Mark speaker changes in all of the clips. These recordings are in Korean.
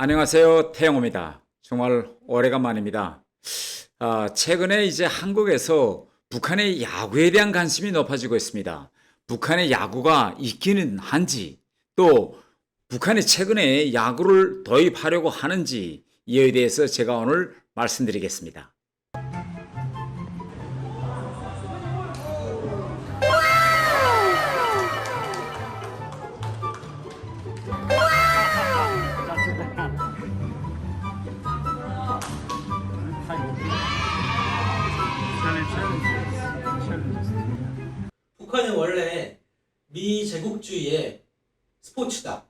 Speaker 1: 안녕하세요. 태영호입니다. 정말 오래간만입니다. 최근에 이제 한국에서 북한의 야구에 대한 관심이 높아지고 있습니다. 북한의 야구가 있기는 한지, 또 북한이 최근에 야구를 도입하려고 하는지 이에 대해서 제가 오늘 말씀드리겠습니다.
Speaker 2: 북한은 원래 미제국주의의 스포츠다,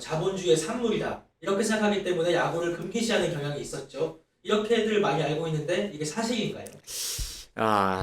Speaker 2: 자본주의의 산물이다 이렇게 생각하기 때문에 야구를 금기시하는 경향이 있었죠. 이렇게들 많이 알고 있는데 이게 사실인가요?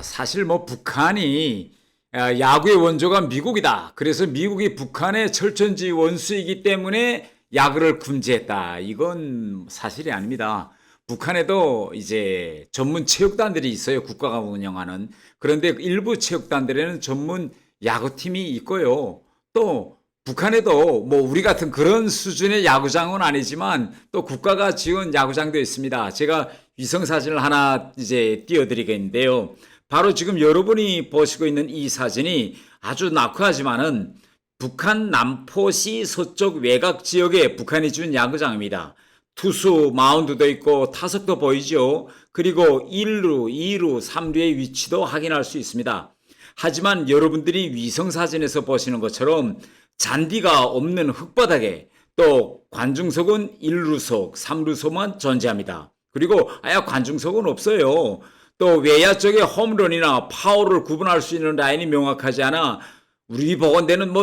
Speaker 1: 사실 북한이 야구의 원조가 미국이다. 그래서 미국이 북한의 철천지 원수이기 때문에 야구를 금지했다. 이건 사실이 아닙니다. 북한에도 이제 전문 체육단들이 있어요. 국가가 운영하는. 그런데 일부 체육단들에는 전문 야구팀이 있고요. 또 북한에도 우리 같은 그런 수준의 야구장은 아니지만 또 국가가 지은 야구장도 있습니다. 제가 위성 사진을 하나 이제 띄워드리겠는데요. 바로 지금 여러분이 보시고 있는 이 사진이 아주 낙후하지만은 북한 남포시 서쪽 외곽 지역에 북한이 준 야구장입니다. 투수 마운드도 있고 타석도 보이죠. 그리고 1루, 2루, 3루의 위치도 확인할 수 있습니다. 하지만 여러분들이 위성사진에서 보시는 것처럼 잔디가 없는 흙바닥에 또 관중석은 1루석, 3루석만 존재합니다. 그리고 아예 관중석은 없어요. 또 외야 쪽에 홈런이나 파울을 구분할 수 있는 라인이 명확하지 않아 우리 보건대는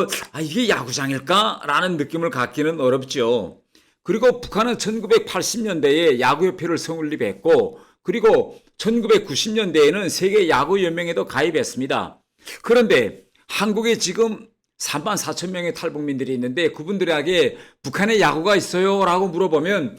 Speaker 1: 이게 야구장일까? 라는 느낌을 갖기는 어렵죠. 그리고 북한은 1980년대에 야구협회를 성립했고, 그리고 1990년대에는 세계야구연맹에도 가입했습니다. 그런데 한국에 지금 3만 4천 명의 탈북민들이 있는데 그분들에게 북한에 야구가 있어요? 라고 물어보면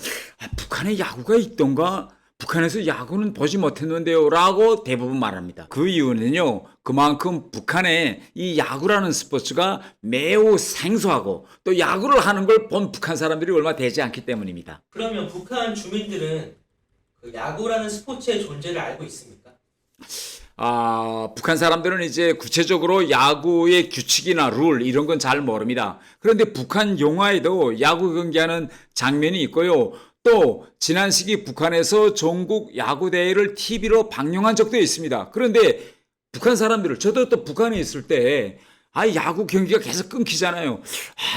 Speaker 1: 북한에 야구가 있던가? 북한에서 야구는 보지 못했는데요 라고 대부분 말합니다. 그 이유는요, 그만큼 북한에 이 야구라는 스포츠가 매우 생소하고 또 야구를 하는 걸 본 북한 사람들이 얼마 되지 않기 때문입니다.
Speaker 2: 그러면 북한 주민들은 그 야구라는 스포츠의 존재를 알고 있습니까?
Speaker 1: 북한 사람들은 이제 구체적으로 야구의 규칙이나 룰 이런 건 잘 모릅니다. 그런데 북한 영화에도 야구 경기하는 장면이 있고요. 또 지난 시기 북한에서 전국 야구대회를 TV로 방영한 적도 있습니다. 그런데 북한 사람들을, 저도 또 북한에 있을 때 야구 경기가 계속 끊기잖아요.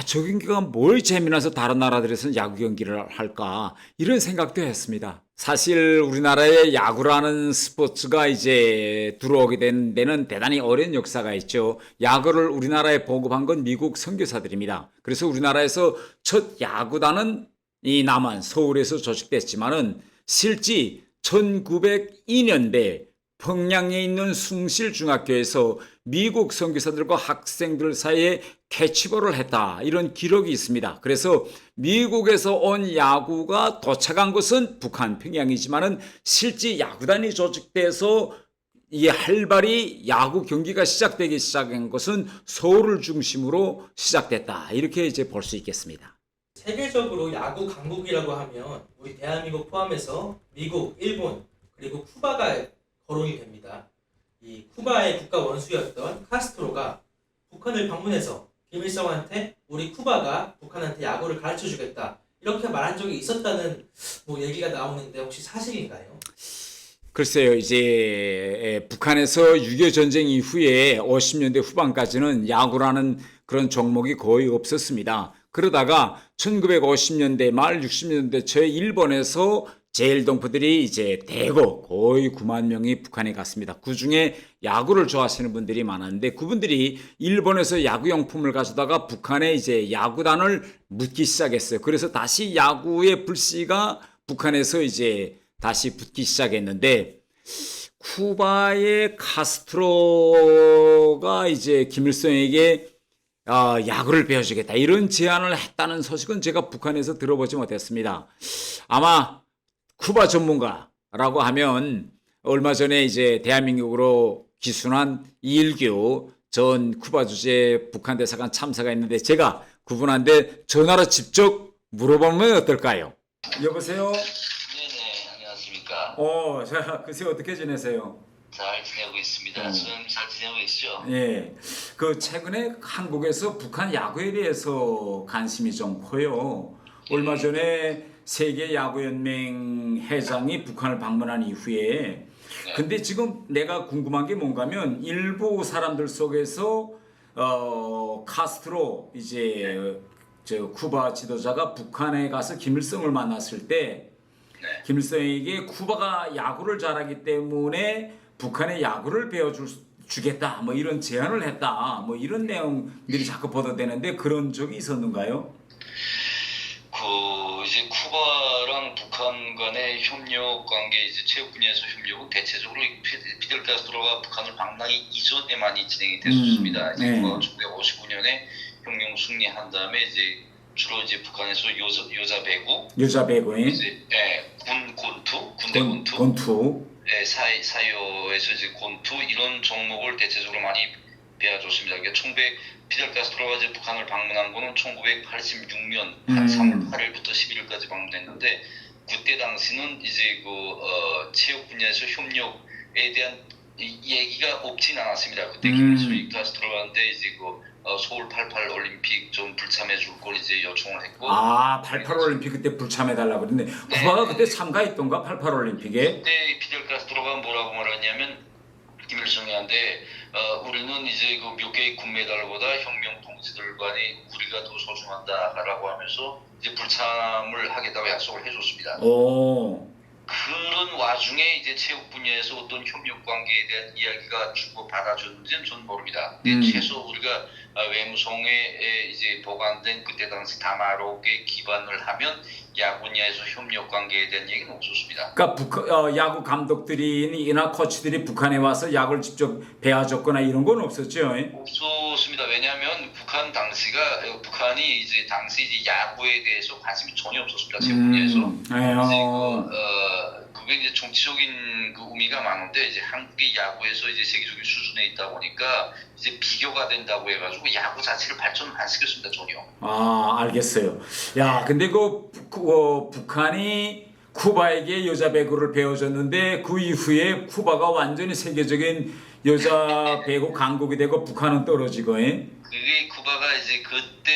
Speaker 1: 저 경기가 뭘 재미나서 다른 나라들에서는 야구 경기를 할까, 이런 생각도 했습니다. 사실 우리나라에 야구라는 스포츠가 이제 들어오게 된 데는 대단히 오랜 역사가 있죠. 야구를 우리나라에 보급한 건 미국 선교사들입니다. 그래서 우리나라에서 첫 야구단은 이 남한 서울에서 조직됐지만은 실제 1902년대 평양에 있는 숭실중학교에서 미국 선교사들과 학생들 사이에 캐치볼을 했다, 이런 기록이 있습니다. 그래서 미국에서 온 야구가 도착한 곳은 북한 평양이지만은 실제 야구단이 조직돼서 이 활발히 야구 경기가 시작되기 시작한 것은 서울을 중심으로 시작됐다, 이렇게 이제 볼 수 있겠습니다.
Speaker 2: 세계적으로 야구 강국이라고 하면 우리 대한민국 포함해서 미국, 일본, 그리고 쿠바가 거론이 됩니다. 이 쿠바의 국가 원수였던 카스트로가 북한을 방문해서 김일성한테 우리 쿠바가 북한한테 야구를 가르쳐 주겠다 이렇게 말한 적이 있었다는 얘기가 나오는데 혹시 사실인가요?
Speaker 1: 글쎄요, 이제 북한에서 6.25 전쟁 이후에 50년대 후반까지는 야구라는 그런 종목이 거의 없었습니다. 그러다가 1950년대 말 60년대 초에 일본에서 제일동포들이 이제 대거 거의 9만 명이 북한에 갔습니다. 그 중에 야구를 좋아하시는 분들이 많았는데 그분들이 일본에서 야구용품을 가져다가 북한에 이제 야구단을 묻기 시작했어요. 그래서 다시 야구의 불씨가 북한에서 이제 다시 붙기 시작했는데, 쿠바의 카스트로가 이제 김일성에게 야구를 배워주겠다, 이런 제안을 했다는 소식은 제가 북한에서 들어보지 못했습니다. 아마 쿠바 전문가라고 하면 얼마 전에 이제 대한민국으로 기순한 이일규 전 쿠바 주재 북한 대사관 참사가 있는데 제가 그분한테 전화로 직접 물어보면 어떨까요? 여보세요?
Speaker 3: 네네, 안녕하십니까.
Speaker 1: 자, 글쎄 어떻게 지내세요?
Speaker 3: 잘 지내고 있습니다. 수님 잘 지내고 계시죠?
Speaker 1: 예. 그 최근에 한국에서 북한 야구에 대해서 관심이 좀 커요. 얼마 전에 세계 야구연맹 회장이 북한을 방문한 이후에 근데 지금 내가 궁금한 게 뭔가면 일부 사람들 속에서 카스트로 이제 저 쿠바 지도자가 북한에 가서 김일성을 만났을 때 김일성에게 쿠바가 야구를 잘하기 때문에 북한에 야구를 주겠다 뭐 이런 제안을 했다 뭐 이런 내용들이 자꾸 보도되는데 그런 적이 있었는가요?
Speaker 3: 이제 쿠바랑 북한 간의 협력 관계, 이제 체육 분야에서 협력은 대체적으로 피델 카스트로가 북한을 방문하기 이전에 많이 진행이 됐었습니다. 이제 1959년에 혁명 승리한 다음에 이제 주로 이제 북한에서 여자 배구, 이제 군대 권투, 사이어에서 이제 권투 이런 종목을 대체적으로 많이 배워줬습니다. 그러니까 피델 카스트로가 이제 북한을 방문한 거는 1986년 한 3월 8일부터 11일까지 방문했는데 그때 당시는 이제 체육 분야에서 협력에 대한 얘기가 없진 않았습니다. 그때 피델 카스트로한테 이제 서울 88 올림픽 좀 불참해 줄 걸 이제 요청을 했고
Speaker 1: 88 올림픽 그때 불참해 달라고 그랬는데 쿠바가 그때 참가했던가 88 올림픽에?
Speaker 3: 그때 피델 카스트로가 뭐라고 말했냐면 김일성한테 우리는 이제 몇 개의 금메달보다 혁명 동지들 간에 우리가 더 소중하다라고 하면서 이제 불참을 하겠다고 약속을 해줬습니다. 그런 와중에 이제 체육 분야에서 어떤 협력 관계에 대한 이야기가 주고 받아줬는지는 저는 모릅니다. 최소 우리가 외무성에 이제 보관된 그때 당시 담화록에 기반을 하면 야구 분야에서 협력 관계에 대한 얘기는 없었습니다.
Speaker 1: 그러니까 야구 감독들이나 코치들이 북한에 와서 야구를 직접 배워줬거나 이런 건 없었죠?
Speaker 3: 없었습니다. 왜냐하면 북한이 이제 당시 이제 야구에 대해서 관심이 전혀 없었습니다. 체육 분야에서. 그게 이제 정치적인 의미가 많은데 이제 한국이 야구에서 이제 세계적인 수준에 있다 보니까 이제 비교가 된다고 해가지고 야구 자체를 발전을 안 시켰습니다 전혀.
Speaker 1: 알겠어요. 야, 근데 북한이 쿠바에게 여자 배구를 배워줬는데 그 이후에 쿠바가 완전히 세계적인 여자 배구 강국이 되고 북한은 떨어지고.
Speaker 3: 그게 쿠바가 이제 그때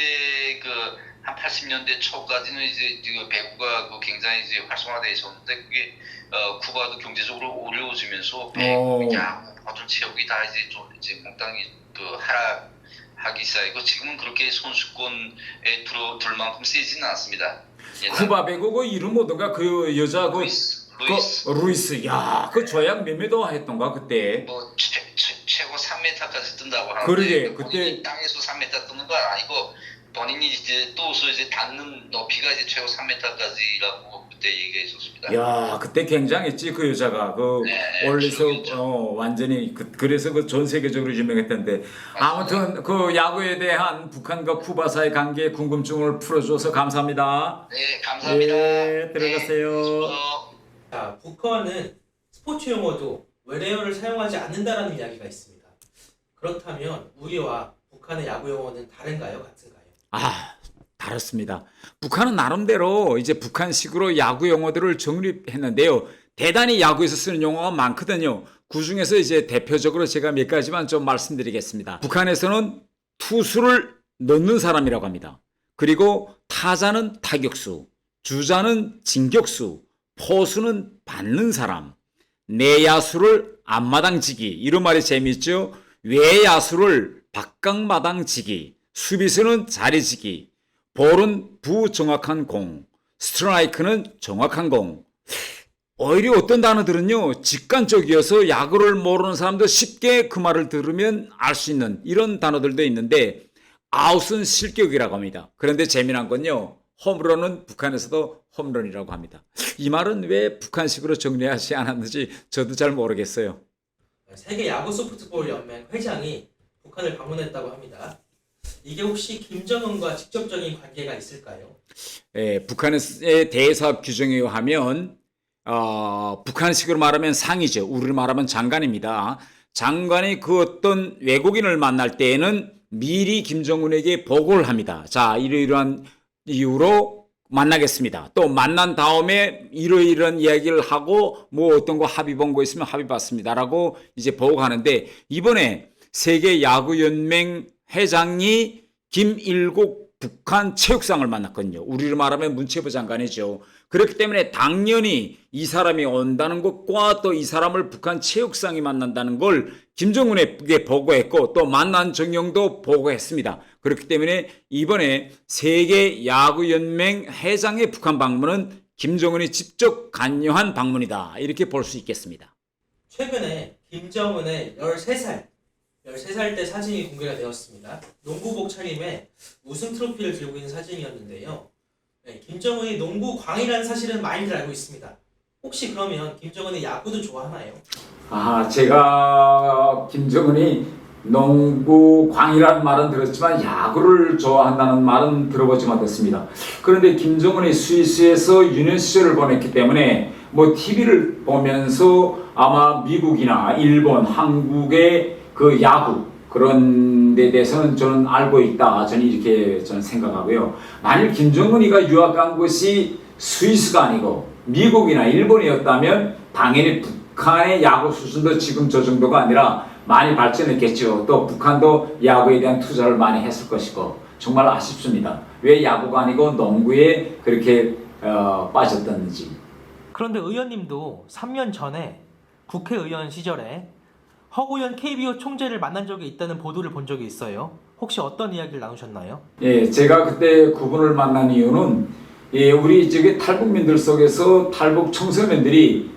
Speaker 3: 한 80년대 초까지는 이제 배구가 굉장히 이제 활성화되어 있었는데 그게 쿠바도 경제적으로 어려워지면서 배구, 야구, 모든 체육이 다 이제 몽땅이 하락하기 시작했고 지금은 그렇게 선수권에 들 만큼 세지는 않습니다.
Speaker 1: 쿠바 배구 이름 뭐던가 그 여자 루이스. 야, 그 조약 몇 미터 했던가 그때?
Speaker 3: 최고 3m까지 뜬다고 하는데
Speaker 1: 그러게
Speaker 3: 그때 땅에서 3m 뜨는 건 아니고 본인이 이제 또서 이제 닿는 높이가 이제 최고 3m까지라고 그때 얘기했었습니다.
Speaker 1: 야, 그때 굉장했지 그 여자가 원래서 완전히 그래서 전 세계적으로 유명했던데. 아무튼 그 야구에 대한 북한과 쿠바 사이 관계 궁금증을 풀어줘서 감사합니다.
Speaker 3: 네, 감사합니다.
Speaker 1: 네, 들어가세요.
Speaker 2: 자, 북한은 스포츠 용어도 외래어를 사용하지 않는다라는 이야기가 있습니다. 그렇다면 우리와 북한의 야구 용어는 다른가요, 같은가요?
Speaker 1: 다릅니다. 북한은 나름대로 이제 북한식으로 야구 용어들을 정립했는데요. 대단히 야구에서 쓰는 용어가 많거든요. 그 중에서 이제 대표적으로 제가 몇 가지만 좀 말씀드리겠습니다. 북한에서는 투수를 넣는 사람이라고 합니다. 그리고 타자는 타격수, 주자는 진격수, 포수는 받는 사람, 내야수를 앞마당지기, 이런 말이 재미있죠. 외야수를 바깥마당지기, 수비수는 자리지기, 볼은 부정확한 공, 스트라이크는 정확한 공. 오히려 어떤 단어들은요 직관적이어서 야구를 모르는 사람도 쉽게 그 말을 들으면 알 수 있는 이런 단어들도 있는데 아웃은 실격이라고 합니다. 그런데 재미난 건요 홈런은 북한에서도 홈런이라고 합니다. 이 말은 왜 북한식으로 정리하지 않았는지 저도 잘 모르겠어요.
Speaker 2: 세계 야구 소프트볼 연맹 회장이 북한을 방문했다고 합니다. 이게 혹시 김정은과 직접적인 관계가 있을까요?
Speaker 1: 북한의 대사업 규정에 의하면 북한식으로 말하면 상이죠. 우리로 말하면 장관입니다. 장관이 그 어떤 외국인을 만날 때에는 미리 김정은에게 보고를 합니다. 자, 이러이러한 이유로 만나겠습니다. 또 만난 다음에 이러이러한 이야기를 하고 뭐 어떤 거 합의 본 거 있으면 합의 봤습니다라고 이제 보고하는데 이번에 세계 야구 연맹 회장이 김일국 북한 체육상을 만났거든요. 우리로 말하면 문체부 장관이죠. 그렇기 때문에 당연히 이 사람이 온다는 것과 또 이 사람을 북한 체육상이 만난다는 걸 김정은에게 보고했고 또 만난 정영도 보고했습니다. 그렇기 때문에 이번에 세계 야구연맹 회장의 북한 방문은 김정은이 직접 관여한 방문이다. 이렇게 볼 수 있겠습니다.
Speaker 2: 최근에 김정은의 13살 때 사진이 공개가 되었습니다. 농구복 차림에 우승 트로피를 들고 있는 사진이었는데요. 네, 김정은이 농구 광이라는 사실은 많이들 알고 있습니다. 혹시 그러면 김정은이 야구도 좋아하나요?
Speaker 1: 제가 김정은이 농구 광이라는 말은 들었지만 야구를 좋아한다는 말은 들어보지 못했습니다. 그런데 김정은이 스위스에서 유년 시절을 보냈기 때문에 뭐 TV를 보면서 아마 미국이나 일본, 한국의 그 야구 그런 데 대해서는 저는 알고 있다. 저는 이렇게 저는 생각하고요. 만일 김정은이가 유학 간 곳이 스위스가 아니고 미국이나 일본이었다면 당연히 북한의 야구 수준도 지금 저 정도가 아니라 많이 발전했겠죠. 또 북한도 야구에 대한 투자를 많이 했을 것이고 정말 아쉽습니다. 왜 야구가 아니고 농구에 그렇게 빠졌던지.
Speaker 2: 그런데 의원님도 3년 전에 국회의원 시절에 허구현 KBO 총재를 만난 적이 있다는 보도를 본 적이 있어요. 혹시 어떤 이야기를 나누셨나요?
Speaker 1: 예, 제가 그때 그분을 만난 이유는 우리 저기 탈북민들 속에서 탈북 청소년들이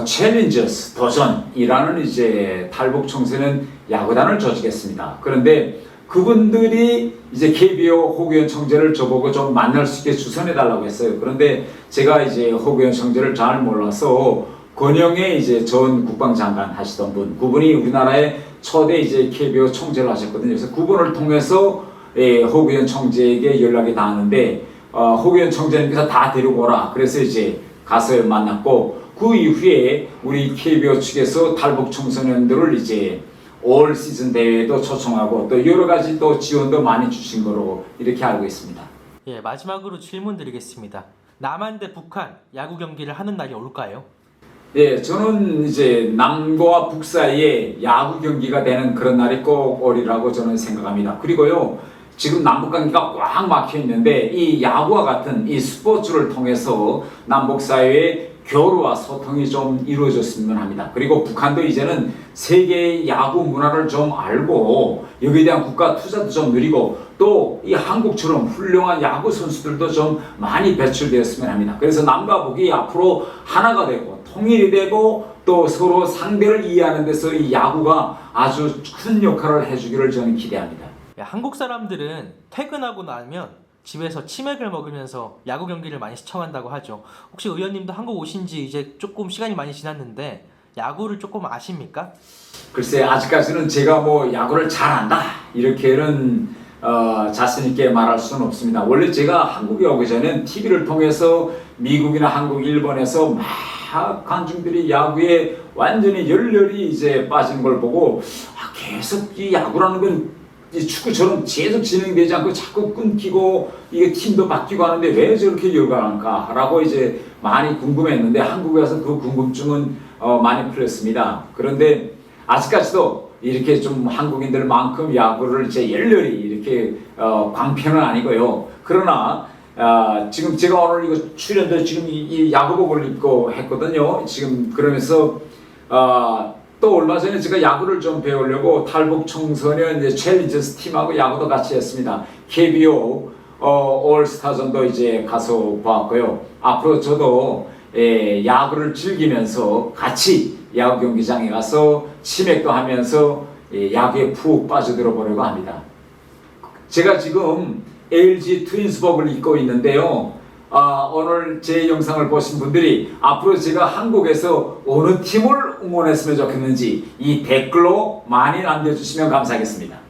Speaker 1: 챌린저스 도전이라는 이제 탈북 청소년 야구단을 조직했습니다. 그런데 그분들이 이제 KBO 허구현 총재를 저보고 좀 만날 수 있게 추천해 달라고 했어요. 그런데 제가 이제 허구현 총재를 잘 몰라서 권영의 이제 전 국방장관 하시던 분, 그분이 우리나라의 초대 이제 KBO 총재를 하셨거든요. 그래서 그분을 통해서 허구현 총재에게 연락이 닿았는데 허구현 총재님께서 다 데리고 오라. 그래서 이제 가서 만났고 그 이후에 우리 KBO 측에서 탈북 청소년들을 이제 올 시즌 대회에도 초청하고 또 여러 가지 또 지원도 많이 주신 거로 이렇게 알고 있습니다.
Speaker 2: 예, 마지막으로 질문 드리겠습니다. 남한 대 북한 야구 경기를 하는 날이 올까요?
Speaker 1: 예, 저는 이제 남과 북 사이에 야구 경기가 되는 그런 날이 꼭 오리라고 저는 생각합니다. 그리고요, 지금 남북 관계가 꽉 막혀 있는데 이 야구와 같은 이 스포츠를 통해서 남북 사이의 교류와 소통이 좀 이루어졌으면 합니다. 그리고 북한도 이제는 세계의 야구 문화를 좀 알고 여기에 대한 국가 투자도 좀 누리고 또 이 한국처럼 훌륭한 야구 선수들도 좀 많이 배출되었으면 합니다. 그래서 남과 북이 앞으로 하나가 되고 통일이 되고 또 서로 상대를 이해하는 데서 이 야구가 아주 큰 역할을 해주기를 저는 기대합니다.
Speaker 2: 한국 사람들은 퇴근하고 나면 집에서 치맥을 먹으면서 야구 경기를 많이 시청한다고 하죠. 혹시 의원님도 한국 오신 지 이제 조금 시간이 많이 지났는데 야구를 조금 아십니까?
Speaker 1: 글쎄 아직까지는 제가 뭐 야구를 잘한다 이렇게는 자신 있게 말할 수는 없습니다. 원래 제가 한국에 오기 전엔 TV를 통해서 미국이나 한국, 일본에서 막 관중들이 야구에 완전히 열렬히 이제 빠진 걸 보고 계속 이 야구라는 건 이 축구처럼 계속 진행되지 않고 자꾸 끊기고 이게 팀도 바뀌고 하는데 왜 저렇게 열광할까라고 이제 많이 궁금했는데 한국에 와서 그 궁금증은 많이 풀렸습니다. 그런데 아직까지도 이렇게 좀 한국인들만큼 야구를 이제 열렬히 이렇게 광팬은 아니고요. 그러나 지금 제가 오늘 이거 출연도 지금 이 야구복을 입고 했거든요. 지금 그러면서 또 얼마 전에 제가 야구를 좀 배우려고 탈북 청소년 이제 챌린저스 팀하고 야구도 같이 했습니다. KBO 올스타전도 이제 가서 보았고요. 앞으로 저도 야구를 즐기면서 같이 야구 경기장에 가서 치맥도 하면서 야구에 푹 빠져들어 보려고 합니다. 제가 지금 LG 트윈스복을 입고 있는데요. 오늘 제 영상을 보신 분들이 앞으로 제가 한국에서 어느 팀을 응원했으면 좋겠는지 이 댓글로 많이 남겨주시면 감사하겠습니다.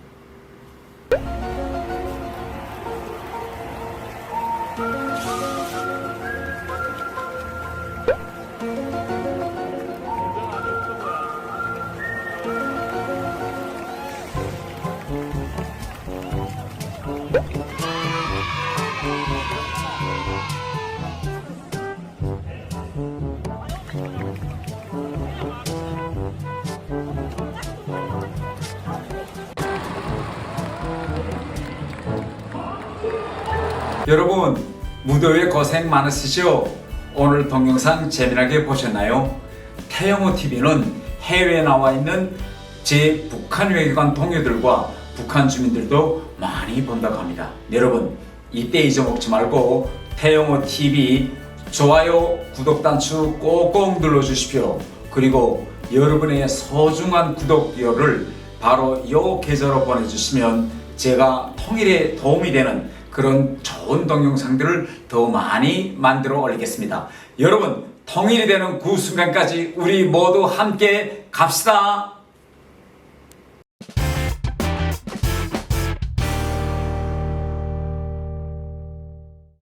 Speaker 1: 여러분 무더위에 고생 많으시죠? 오늘 동영상 재미나게 보셨나요? 태영호 TV는 해외에 나와 있는 제 북한 외교관 동료들과 북한 주민들도 많이 본다고 합니다. 여러분 이때 잊어먹지 말고 태영호 TV 좋아요, 구독 단추 꼭꼭 눌러주십시오. 그리고 여러분의 소중한 구독료를 바로 이 계좌로 보내주시면 제가 통일에 도움이 되는 그런 좋은 동영상들을 더 많이 만들어 올리겠습니다. 여러분 통일이 되는 그 순간까지 우리 모두 함께 갑시다.